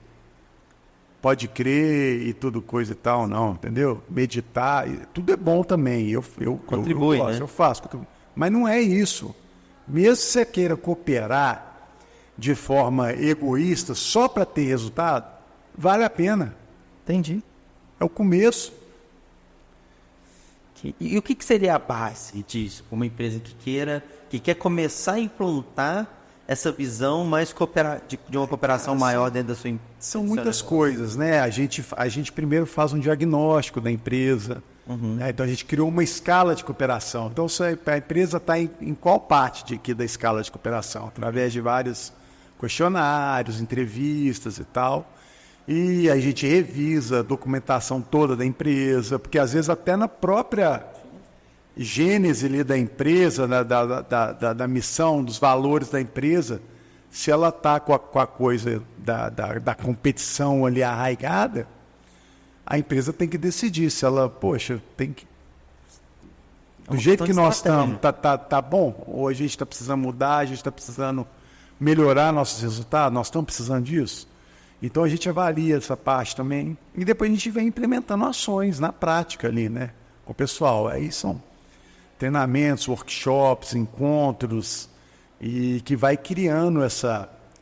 pode crer e tudo coisa e tal, não, entendeu? Meditar, tudo é bom também, eu contribui, eu gosto, né? eu faço, mas não é isso. Mesmo que você queira cooperar de forma egoísta, só para ter resultado, vale a pena. Entendi. É o começo. E o que seria a base disso? Uma empresa que quer começar a implantar essa visão mais de uma cooperação maior dentro da sua empresa? São muitas coisas, né? A gente primeiro faz um diagnóstico da empresa. Uhum. Né? Então a gente criou uma escala de cooperação. Então a empresa está em qual parte aqui da escala de cooperação? Através de vários questionários, entrevistas e tal. E a gente revisa a documentação toda da empresa, porque às vezes até na própria gênese ali da empresa, da missão, dos valores da empresa, se ela está com a coisa da competição ali arraigada, a empresa tem que decidir se ela, poxa, tem que... Do jeito que nós estamos, tá bom? Ou a gente está precisando mudar, a gente está precisando melhorar nossos resultados, nós estamos precisando disso. Então a gente avalia essa parte também e depois a gente vem implementando ações na prática ali, né? Com o pessoal. Aí são treinamentos, workshops, encontros e que vai criando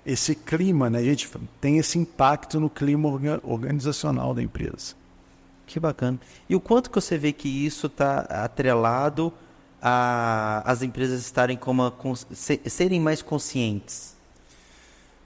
esse clima, né? A gente tem esse impacto no clima organizacional da empresa. Que bacana. E o quanto que você vê que isso está atrelado as empresas estarem serem mais conscientes?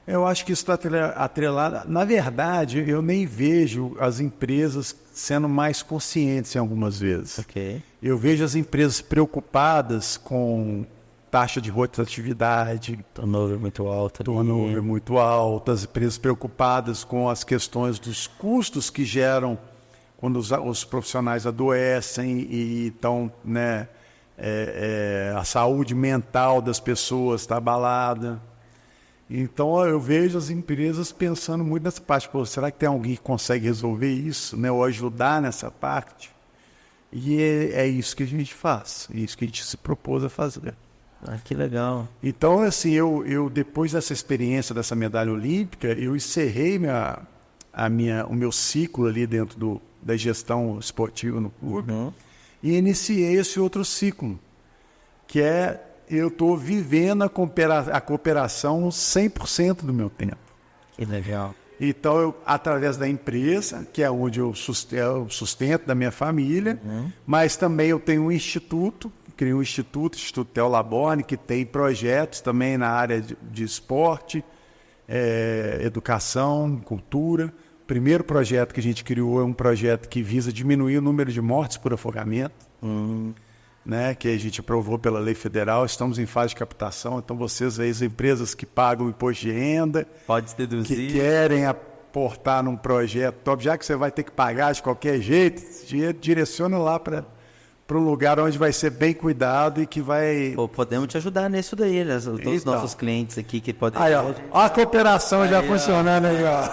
Eu acho que isso está atrelado. Na verdade, eu nem vejo as empresas sendo mais conscientes em algumas vezes. Okay. Eu vejo as empresas preocupadas com taxa de rotatividade. Turnover muito alto. Turnover muito alto. As empresas preocupadas com as questões dos custos que geram quando os profissionais adoecem e estão, né, a saúde mental das pessoas está abalada. Então eu vejo as empresas pensando muito nessa parte. Pô, será que tem alguém que consegue resolver isso, né, ou ajudar nessa parte? E é isso que a gente faz, é isso que a gente se propôs a fazer. Ah, que legal. Então, assim, eu depois dessa experiência dessa medalha olímpica, eu encerrei o meu ciclo ali dentro da gestão esportiva no clube. Uhum. E iniciei esse outro ciclo, que eu estou vivendo a cooperação 100% do meu tempo. Que legal. Então, através da empresa, que é onde eu sustento da minha família, mas também eu tenho um instituto, criei um Instituto Theo Laborne, que tem projetos também na área de esporte, educação, cultura. O primeiro projeto que a gente criou é um projeto que visa diminuir o número de mortes por afogamento, né, que a gente aprovou pela lei federal. Estamos em fase de captação, então vocês aí, as empresas que pagam imposto de renda, pode deduzir, que querem aportar num projeto top, já que você vai ter que pagar de qualquer jeito, direciona lá para um lugar onde vai ser bem cuidado e que vai... Pô, podemos te ajudar nisso daí, né? Todos os nossos clientes aqui que podem... Aí, ó a cooperação já funcionando aí, ó.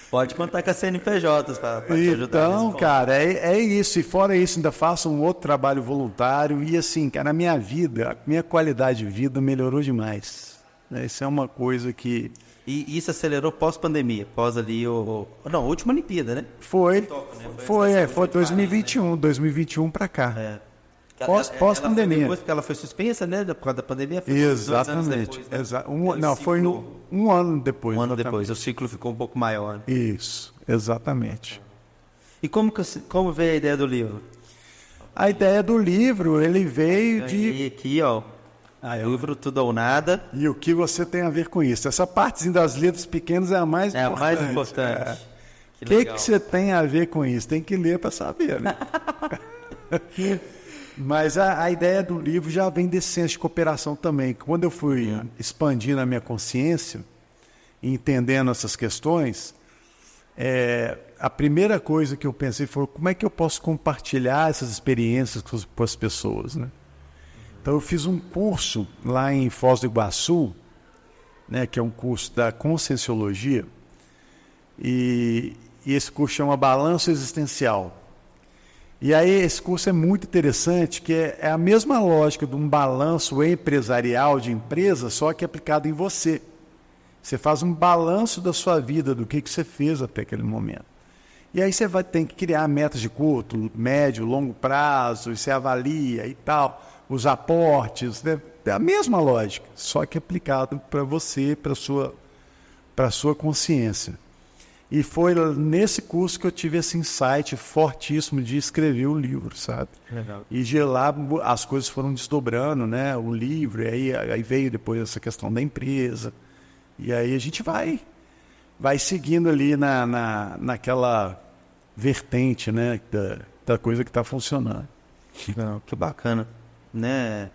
Pode contar com a CNPJ para te ajudar. Então, cara, é isso. E fora isso, ainda faço um outro trabalho voluntário. E assim, cara, na minha vida, a minha qualidade de vida melhorou demais. Isso é uma coisa que... E isso acelerou pós-pandemia, pós ali Não, a última Olimpíada, né? Foi 2021, né? 2021 para cá. Pós-pandemia. Depois porque ela foi suspensa, né? Por causa da pandemia. Foi Exatamente. Depois, né? Foi um ano depois. Um ano depois, o ciclo ficou um pouco maior. Isso, exatamente. E como veio a ideia do livro? A ideia do livro, ele veio de... Aqui, ó. O livro Tudo ou Nada. E o que você tem a ver com isso? Essa partezinha das letras pequenas é a mais importante. É a mais importante. O que você tem a ver com isso? Tem que ler para saber, né? Mas a ideia do livro já vem desse senso de cooperação também. Quando eu fui expandindo a minha consciência, entendendo essas questões, a primeira coisa que eu pensei foi como é que eu posso compartilhar essas experiências com as pessoas, né? Então eu fiz um curso lá em Foz do Iguaçu, né, que é um curso da Conscienciologia, e esse curso chama Balanço Existencial. E aí esse curso é muito interessante, que é a mesma lógica de um balanço empresarial de empresa, só que aplicado em você. Você faz um balanço da sua vida, do que você fez até aquele momento. E aí você tem que criar metas de curto, médio, longo prazo, e você avalia e tal, os aportes, né? É a mesma lógica, só que aplicado para você, para a sua consciência. E foi nesse curso que eu tive esse insight fortíssimo de escrever o livro, sabe? Legal. E de lá as coisas foram desdobrando, né? O livro, e aí veio depois essa questão da empresa. E aí a gente vai seguindo ali naquela vertente, né? Da coisa que está funcionando. Não, que bacana, né?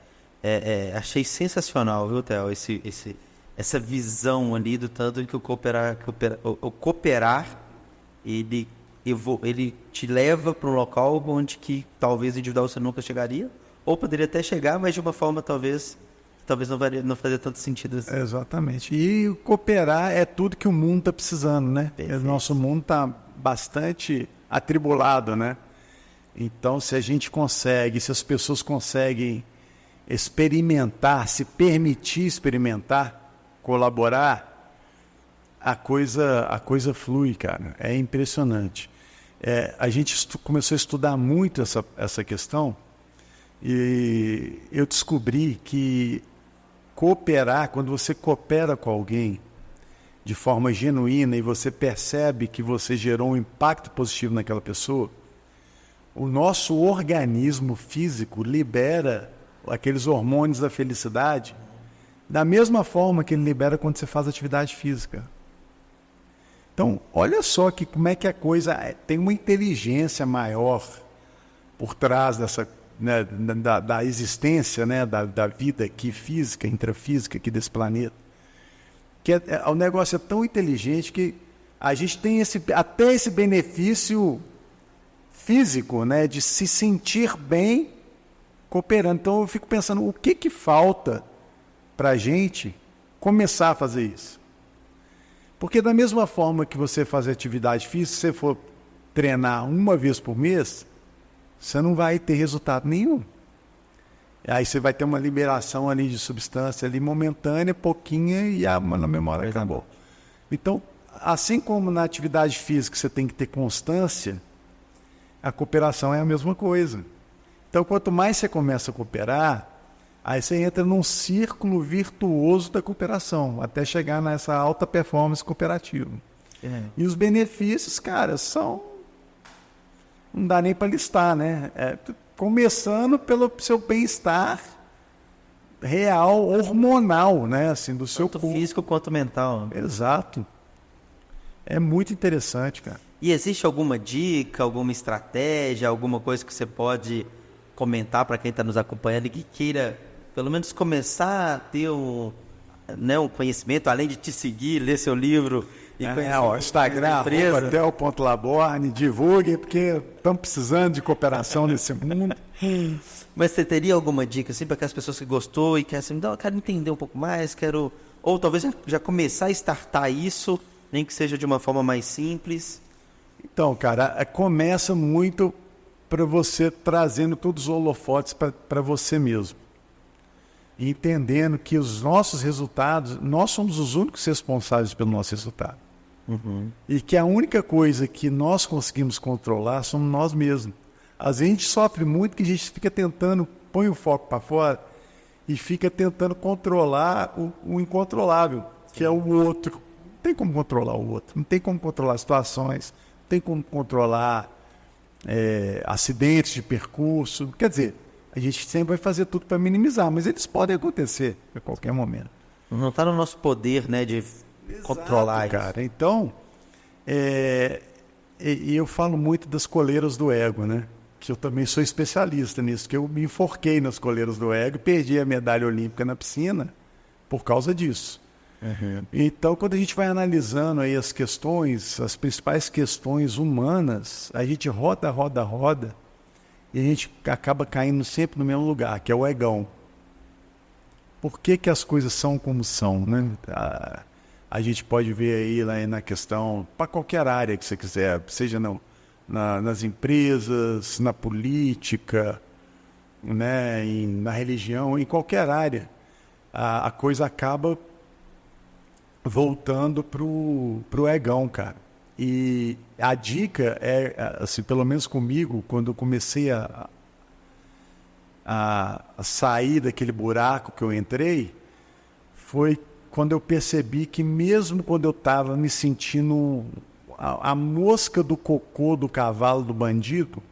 Achei sensacional, viu, Theo? Essa visão ali do tanto que o cooperar ele te leva para um local onde que talvez individual você nunca chegaria, ou poderia até chegar, mas de uma forma talvez não faria tanto sentido assim. Exatamente. E o cooperar é tudo que o mundo está precisando, né? Perfeito. O nosso mundo está bastante atribulado, né? Então, se as pessoas conseguem experimentar, se permitir experimentar, colaborar, a coisa flui, cara. É impressionante. A gente começou a estudar muito essa questão e eu descobri que cooperar, quando você coopera com alguém de forma genuína e você percebe que você gerou um impacto positivo naquela pessoa, o nosso organismo físico libera aqueles hormônios da felicidade da mesma forma que ele libera quando você faz atividade física. Então, olha só como é que a coisa tem uma inteligência maior por trás dessa, né, da existência, né, da vida aqui física, intrafísica aqui desse planeta. Que o negócio é tão inteligente que a gente tem até esse benefício físico, né, de se sentir bem cooperando. Então eu fico pensando, o que falta para a gente começar a fazer isso? Porque da mesma forma que você fazer atividade física, se você for treinar uma vez por mês, você não vai ter resultado nenhum. Aí você vai ter uma liberação ali de substância ali momentânea, pouquinha, e a memória acabou. Então, assim como na atividade física você tem que ter constância, a cooperação é a mesma coisa. Então, quanto mais você começa a cooperar, aí você entra num círculo virtuoso da cooperação, até chegar nessa alta performance cooperativa. E os benefícios, cara, não dá nem para listar, né? Começando pelo seu bem-estar real, hormonal, né? Assim, do seu corpo. Tanto físico quanto mental. Exato. É muito interessante, cara. E existe alguma dica, alguma estratégia, alguma coisa que você pode comentar para quem está nos acompanhando e que queira, pelo menos, começar a ter né, um conhecimento, além de te seguir, ler seu livro e conhecer o Instagram, @tel.laborne, divulguem, porque estamos precisando de cooperação nesse mundo. Mas você teria alguma dica assim, para aquelas pessoas que gostou e querem assim, não, eu quero entender um pouco mais, ou talvez já começar a startar isso, nem que seja de uma forma mais simples? Então, cara, começa muito para você trazendo todos os holofotes para você mesmo. Entendendo que os nossos resultados, nós somos os únicos responsáveis pelo nosso resultado. E que a única coisa que nós conseguimos controlar somos nós mesmos. Às vezes a gente sofre muito que a gente fica tentando, põe o foco para fora e fica tentando controlar o incontrolável, que é o outro. Não tem como controlar o outro, não tem como controlar situações, não tem como controlar acidentes de percurso. Quer dizer, a gente sempre vai fazer tudo para minimizar, mas eles podem acontecer a qualquer momento. Não está no nosso poder, né, de controlar isso. Cara. Então, e eu falo muito das coleiras do ego, né? Que eu também sou especialista nisso, que eu me enforquei nas coleiras do ego e perdi a medalha olímpica na piscina por causa disso. Então, quando a gente vai analisando aí as questões, as principais questões humanas, a gente roda e a gente acaba caindo sempre no mesmo lugar, que é o egão. Por que as coisas são como são, né? A gente pode ver aí lá na questão, para qualquer área que você quiser, seja nas empresas, na política, né, na religião, em qualquer área, a coisa acaba voltando pro egão, cara. E a dica é, assim, pelo menos comigo, quando eu comecei a sair daquele buraco que eu entrei, foi quando eu percebi que mesmo quando eu estava me sentindo a mosca do cocô do cavalo do bandido,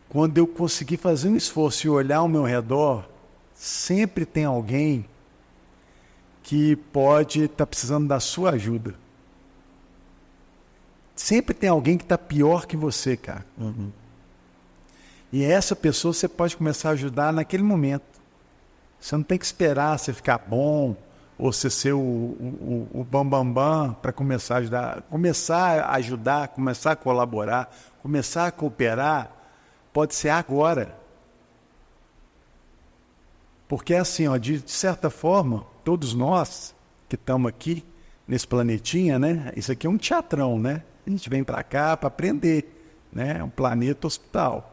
quando eu consegui fazer um esforço e olhar ao meu redor, sempre tem alguém que pode estar precisando da sua ajuda. Sempre tem alguém que está pior que você, cara. E essa pessoa você pode começar a ajudar naquele momento. Você não tem que esperar você ficar bom ou você ser o bambambam para começar a ajudar. Começar a ajudar, começar a colaborar, começar a cooperar, pode ser agora. Porque é assim, ó, de certa forma, todos nós que estamos aqui nesse planetinha, né? Isso aqui é um teatrão, né? A gente vem para cá para aprender, né? É um planeta hospital.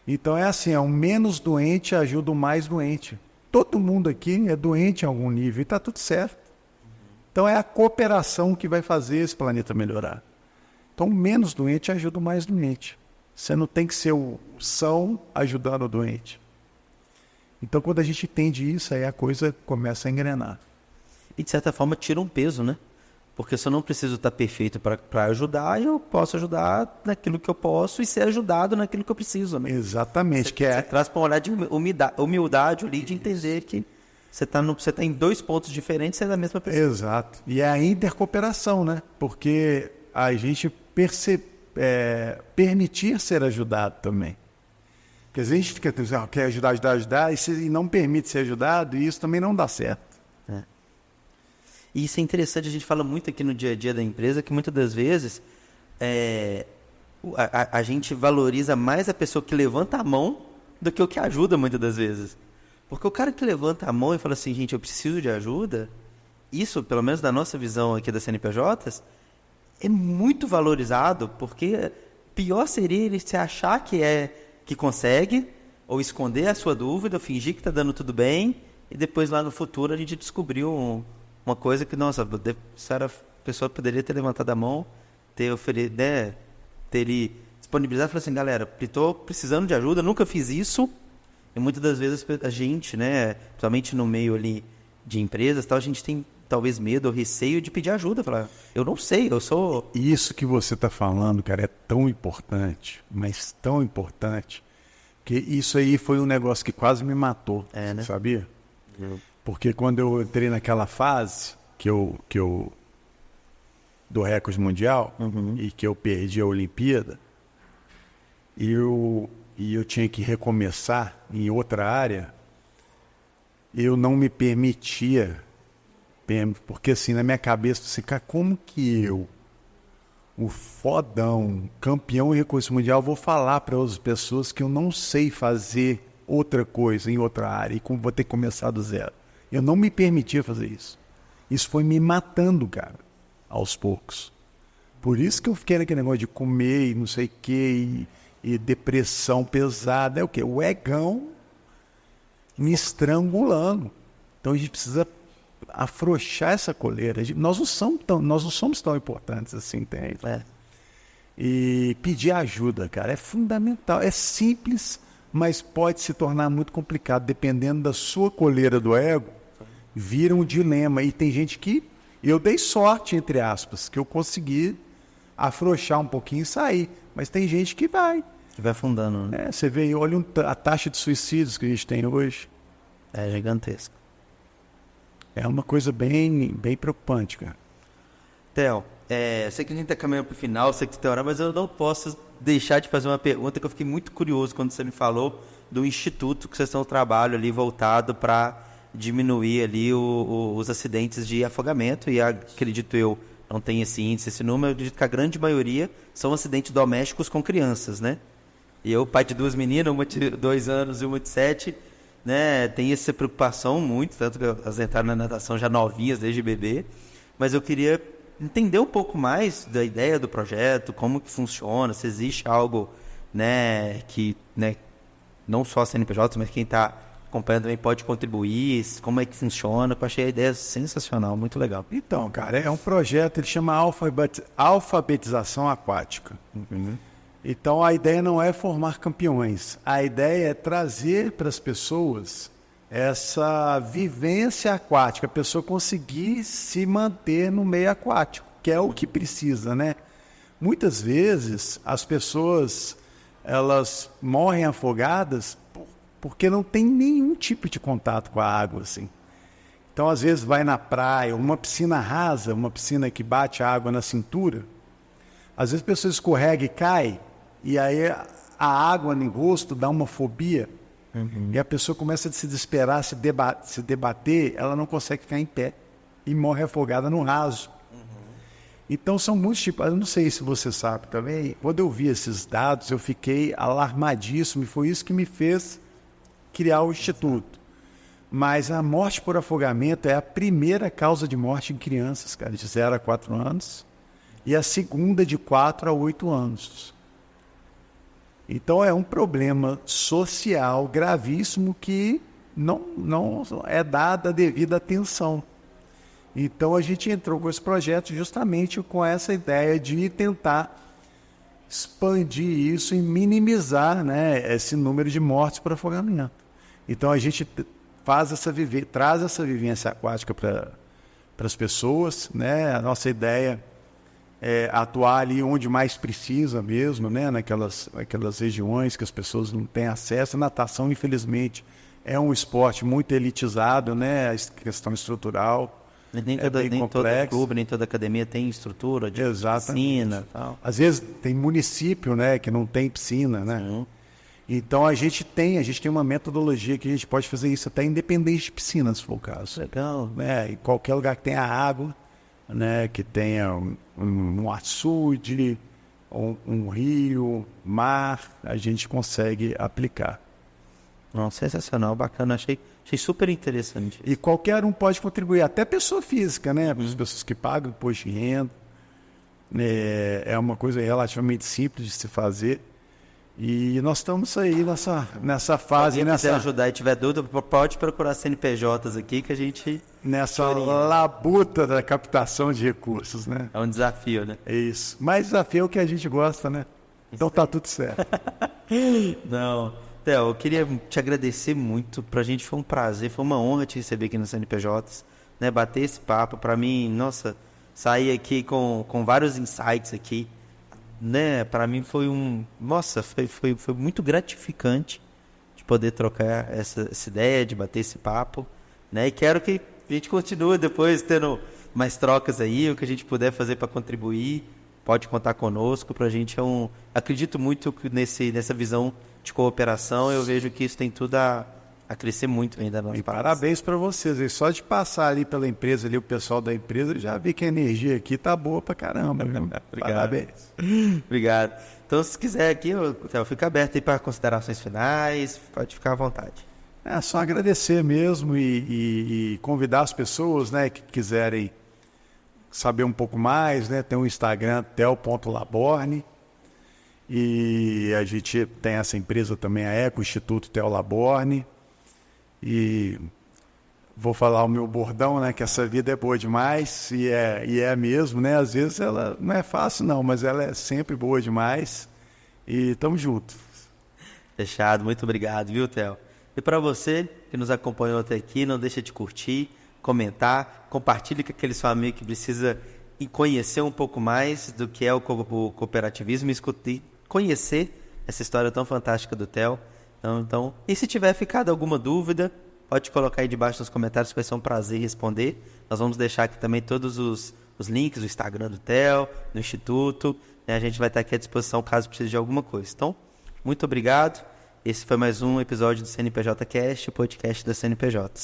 Então é assim, o menos doente ajuda o mais doente. Todo mundo aqui é doente em algum nível e está tudo certo. Então é a cooperação que vai fazer esse planeta melhorar. Então o menos doente ajuda o mais doente. Você não tem que ser o são ajudando o doente. Então quando a gente entende isso, aí a coisa começa a engrenar. E de certa forma tira um peso, né? Porque se eu não preciso estar perfeito para ajudar, eu posso ajudar naquilo que eu posso e ser ajudado naquilo que eu preciso, né? Exatamente. Você traz para um olhar de humildade ali, de entender que você tá em dois pontos diferentes, você é da mesma pessoa. Exato. E é a intercooperação, né? Porque a gente permitir ser ajudado também. Porque às vezes a gente fica dizendo, quer ajudar, e não permite ser ajudado, e isso também não dá certo. E isso é interessante, a gente fala muito aqui no dia a dia da empresa, que muitas das vezes a gente valoriza mais a pessoa que levanta a mão do que o que ajuda muitas das vezes. Porque o cara que levanta a mão e fala assim, gente, eu preciso de ajuda, isso, pelo menos na nossa visão aqui das CNPJs, é muito valorizado, porque pior seria ele se achar que consegue, ou esconder a sua dúvida, ou fingir que está dando tudo bem, e depois lá no futuro a gente descobriu uma coisa que, nossa, a pessoa poderia ter levantado a mão, ter disponibilizado e falar assim, galera, estou precisando de ajuda, nunca fiz isso. E muitas das vezes a gente, né, principalmente no meio ali de empresas, tal, a gente tem talvez medo ou receio de pedir ajuda. Falar, eu não sei, eu sou... Isso que você está falando, cara, é tão importante, mas tão importante, que isso aí foi um negócio que quase me matou, né? Sabia? Porque quando eu entrei naquela fase que eu do recorde mundial e que eu perdi a Olimpíada, e eu tinha que recomeçar em outra área, eu não me permitia Porque assim, na minha cabeça, assim, cara, como que eu, o fodão, campeão em recurso mundial, vou falar para outras pessoas que eu não sei fazer outra coisa em outra área e vou ter que começar do zero? Eu não me permitia fazer isso. Isso foi me matando, cara, aos poucos. Por isso que eu fiquei naquele negócio de comer e não sei o quê, e depressão pesada. É o quê? O egão me estrangulando. Então a gente precisa afrouxar essa coleira. Nós não somos tão importantes assim, entende? E pedir ajuda, cara, é fundamental. É simples, mas pode se tornar muito complicado. Dependendo da sua coleira do ego, vira um dilema. E tem gente que... Eu dei sorte, entre aspas, que eu consegui afrouxar um pouquinho e sair. Mas tem gente que vai. Que vai afundando, né? Você vê, olha a taxa de suicídios que a gente tem hoje. É gigantesca. É uma coisa bem preocupante, cara. Theo, sei que a gente está caminhando para o final, sei que você tem hora, mas eu não posso deixar de fazer uma pergunta que eu fiquei muito curioso quando você me falou do instituto que vocês estão no trabalho ali voltado para diminuir ali os acidentes de afogamento, e acredito eu, não tem esse índice, esse número, eu acredito que a grande maioria são acidentes domésticos com crianças, né? E eu, pai de 2 meninas, uma de 2 anos e uma de 7, né, tem essa preocupação muito, tanto que elas entraram na natação já novinhas, desde bebê, mas eu queria entender um pouco mais da ideia do projeto, como que funciona, se existe algo, né, que, né, não só a CNPJ, mas quem está acompanhando também pode contribuir, como é que funciona. Eu achei a ideia sensacional, muito legal. Então, cara, é um projeto, ele chama alfabetização aquática. Uhum. Então, a ideia não é formar campeões, a ideia é trazer para as pessoas essa vivência aquática, a pessoa conseguir se manter no meio aquático, que é o que precisa, né? Muitas vezes, as pessoas, elas morrem afogadas porque não tem nenhum tipo de contato com a água, assim. Então, às vezes, vai na praia, uma piscina rasa, uma piscina que bate a água na cintura, às vezes a pessoa escorrega e cai, e aí a água no rosto dá uma fobia, e a pessoa começa a se desesperar, se debater, ela não consegue ficar em pé, e morre afogada no raso. Então, são muitos tipos. Eu não sei se você sabe também, quando eu vi esses dados, eu fiquei alarmadíssimo, e foi isso que me fez criar o Instituto. Mas a morte por afogamento é a primeira causa de morte em crianças, cara, de 0 a 4 anos, e a segunda de 4 a 8 anos. Então é um problema social gravíssimo que não é dada a devida atenção. Então a gente entrou com esse projeto justamente com essa ideia de tentar expandir isso e minimizar, né, esse número de mortes por afogamento. Então a gente traz essa vivência aquática para as pessoas, né? A nossa ideia é atuar ali onde mais precisa mesmo, né? Naquelas regiões que as pessoas não têm acesso. A natação, infelizmente, é um esporte muito elitizado, né? A questão estrutural Nem complexo. todo clube, nem toda academia tem estrutura de piscina. Tal. Às vezes tem município, né, que não tem piscina, né? Sim. Então a gente tem uma metodologia que a gente pode fazer isso até independente de piscina, se for o caso. Legal. Em qualquer lugar que tenha água, né, que tenha um açude, um rio, mar, a gente consegue aplicar. Nossa, sensacional, bacana, achei super interessante. E qualquer um pode contribuir, até pessoa física, né? As pessoas que pagam imposto de renda. É uma coisa relativamente simples de se fazer. E nós estamos aí nessa fase. Se quiser ajudar e tiver dúvida, pode procurar CNPJs aqui que a gente... Nessa labuta da captação de recursos, né? É um desafio, né? É isso. Mas desafio é o que a gente gosta, né? Então tá tudo certo. Não... Theo, eu queria te agradecer muito, pra gente foi um prazer, foi uma honra te receber aqui no CNPJs, né, bater esse papo, pra mim, nossa, sair aqui com vários insights aqui, né, pra mim foi foi muito gratificante de poder trocar essa ideia, de bater esse papo, né, e quero que a gente continue depois tendo mais trocas aí, o que a gente puder fazer para contribuir, pode contar conosco, pra gente acredito muito que nessa visão de cooperação, eu vejo que isso tem tudo a a crescer muito ainda no nosso E país. parabéns para vocês. E só de passar ali pela empresa, ali, o pessoal da empresa, já vi que a energia aqui tá boa pra caramba. Viu? Parabéns. Obrigado. Então, se quiser aqui, Theo, fica aberto aí para considerações finais, pode ficar à vontade. É só agradecer mesmo e convidar as pessoas, né, que quiserem saber um pouco mais, né? Tem o Instagram, tel.laborne. E a gente tem essa empresa também, a Eco Instituto Theo Laborne. E vou falar o meu bordão, né? Que essa vida é boa demais, e é mesmo, né? Às vezes ela não é fácil não, mas ela é sempre boa demais. E tamo junto. Fechado, muito obrigado, viu, Theo? E para você que nos acompanhou até aqui, não deixa de curtir, comentar, compartilhe com aquele seu amigo que precisa conhecer um pouco mais do que é o cooperativismo e conhecer essa história tão fantástica do Theo. Então, e se tiver ficado alguma dúvida, pode colocar aí debaixo nos comentários, que vai ser um prazer responder. Nós vamos deixar aqui também todos os links do Instagram do Theo, do Instituto, né? A gente vai estar aqui à disposição caso precise de alguma coisa. Então, muito obrigado. Esse foi mais um episódio do CNPJ Cast, o podcast da CNPJ.